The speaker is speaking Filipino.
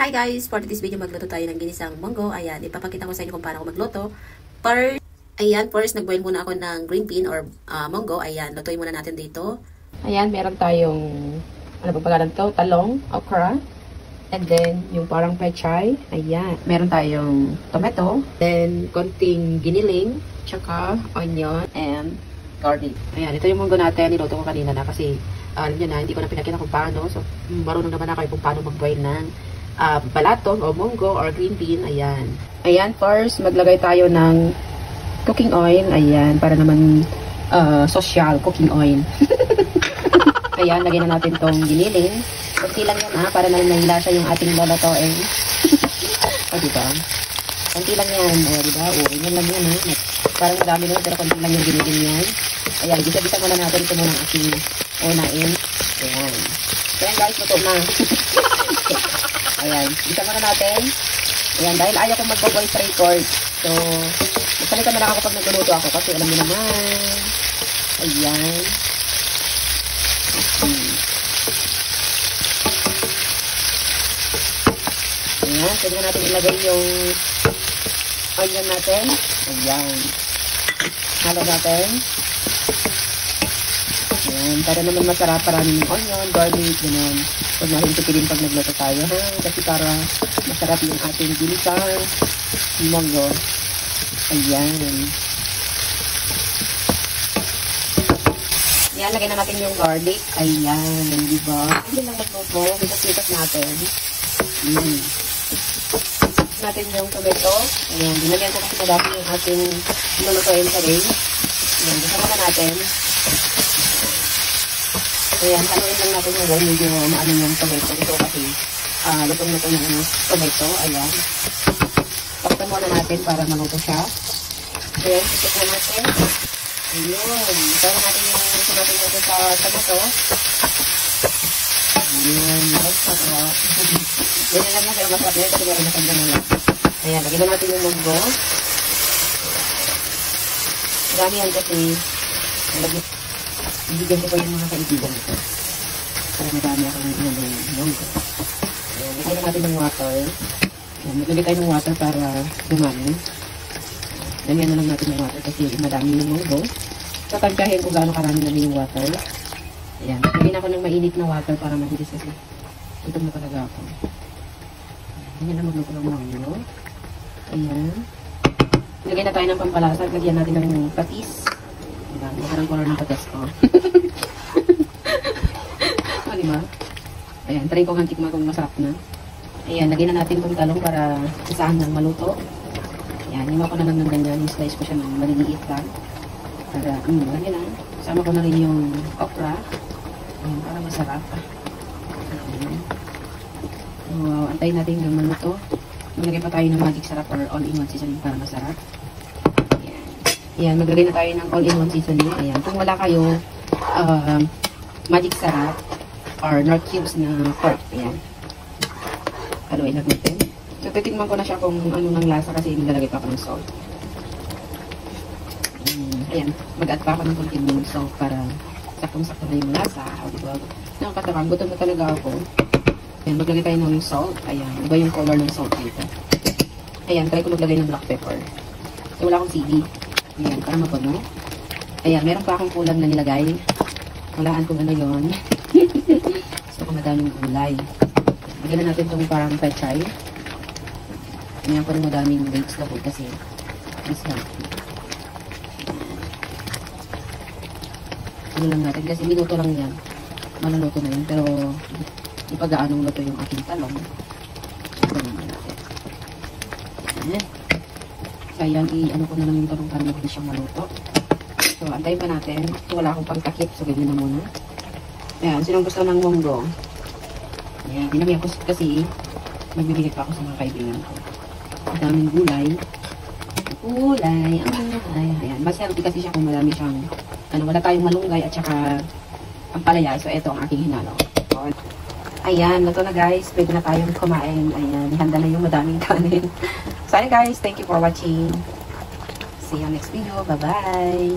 Hi guys! For this video, magluto tayo ng ginisang munggo. Ayan, ipapakita ko sa inyo kung paano ako magluto. First, nag-boil muna ako ng green bean or munggo. Ayan, lutuin muna natin dito. Ayan, meron tayong, ano ba pala nito? Talong, okra. And then, yung parang pechay. Ayan, meron tayong tomato. Then, konting giniling, tsaka onion, and garlic. Ayan, ito yung munggo natin. Niluto ko kanina na kasi, alam nyo na, hindi ko na pinakita kung paano. So, marunong naman na kayo kung paano mag-boil ng balatong o munggo or green bean. Ayan. Ayan, first, maglagay tayo ng cooking oil. Ayan, para naman social cooking oil. Ayan, lagyan na natin tong giniling. Kunti lang yan para naman nahilasa yung ating lalatoin. O, diba? Kunti lang yan. O, diba? O, yan lang yan Parang madami lang, pero kunti lang yung giniling yan. Ayan, bisa-bisa muna natin ito muna ang ating unain. Ayan. Ayan guys, luto na. Ayan, bisa muna natin. Ayan, dahil ayaw kong mag-voice record. So, magsalita na lang ako pag nagluluto ako kasi alam niyo naman. Ayan. Ayan, pwede na natin ilagay yung onion natin. Ayan. Halo natin. Ayan, para naman masarap, maraming onion, garlic, gano'n. Huwag natin tipilin pag nagluto tayo, ha? Kasi para masarap yung ating ginisang munggo. Ayan. Ayan, lagyan na natin yung garlic. Ayan, di ba? Hindi lang magluto, mitas-mitas natin. Natin yung tomato. Ayan, dinagyan ko kasi madami yung ating lulutuin sa rin. Ayan, kasama na natin. Ayan, haluin lang natin yung medyo maano yung tomato. Ito kasi lutong-lutong yung tomato. Ayan. Pakita muna natin para maluto siya. Ayan, sikit na natin. Ayun. Para natin yung gusto natin natin sa tomato. Ayan. Masarap. Yan lang na kayo masarap na. Kasi meron masarap na lang. Ayan, lagyan na natin yung munggo. Dami yan kasi ibigyan ko pa yung mga kaibigan ito. Para madami ako ng munggo. Ayan, lagyan natin ng water. Ayan, maglagay tayo ng water para dumami. Damihan na lang natin ng water kasi madami yung munggo. So, tansyahin kung gaano karami namin yung water. Ayan, lagyan ako ng mainit na water para mabilis kasi gutom na talaga ako. Ayan na magluto ng munggo. Ayan. Lagyan na tayo ng pampalasa. Lagyan natin ng patis. Ayan, makarang color ng patis ko. O, diba? Ayan, try ko ang tikma kung masarap na. Ayan, lagyan na natin itong talong para isahan ng maluto. Ayan, hiwa ko na lang ng ganyan. Slice ko siya ng maliliit lang. Para, lagyan na. Sama ko na rin yung okra. Ayan, para masarap. Ayan. Wow, antayin natin yung maluto. Maglagay pa tayo ng magic sarap or all-in-one seasoning para masarap. Ayan. Ayan, maglagay na tayo ng all-in-one seasoning. Ayan, kung wala kayo magic sarap or nor cubes na pork. Ayan. Haluin lang natin. So, titikman ko na siya kung ano ng lasa kasi nilalagay pa ako ng salt. Ayan, mag-add pa ako ng konting salt para saktong-sakto na yung lasa. O, diba? Nakakatakam, gutom na talaga ako. Ayan, maglagay tayo ng salt. Ayan, iba yung color ng salt dito. Ayan, try ko maglagay ng black pepper. So, wala akong CD. Ayan, para mapuno. Ayan, meron pa akong kulang na nilagay. Walaan kung ano yun. So, kung madaming gulay. Lagyan na natin itong parang pechay. Ayan, parang madaming vegetable kasi mas healthy. Ano lang natin, kasi minuto lang yan. Maluluto na yun, pero ipag-aanong luto yung ating talong. Ito naman natin. Ayan. Sayang, i-ano ko na lang yung talong para mabilis siyang maluto. So, antayin pa natin. So, wala akong pagtakip, so ganyan na muna. Ayan, sinong gusto ng munggo? Ayan, dinami ako kasi magbibigay pa ako sa mga kaibigan ko. Ang daming gulay. Gulay. Ayan, mas healthy kasi siya kung marami siyang wala tayong malunggay at saka ang palaya. So, ito ang aking hinalo. Ayan, luto na guys. Pwede na tayong kumain. Ayan, ihanda na yung madaming kanin. So, ayan guys. Thank you for watching. See you next video. Bye-bye.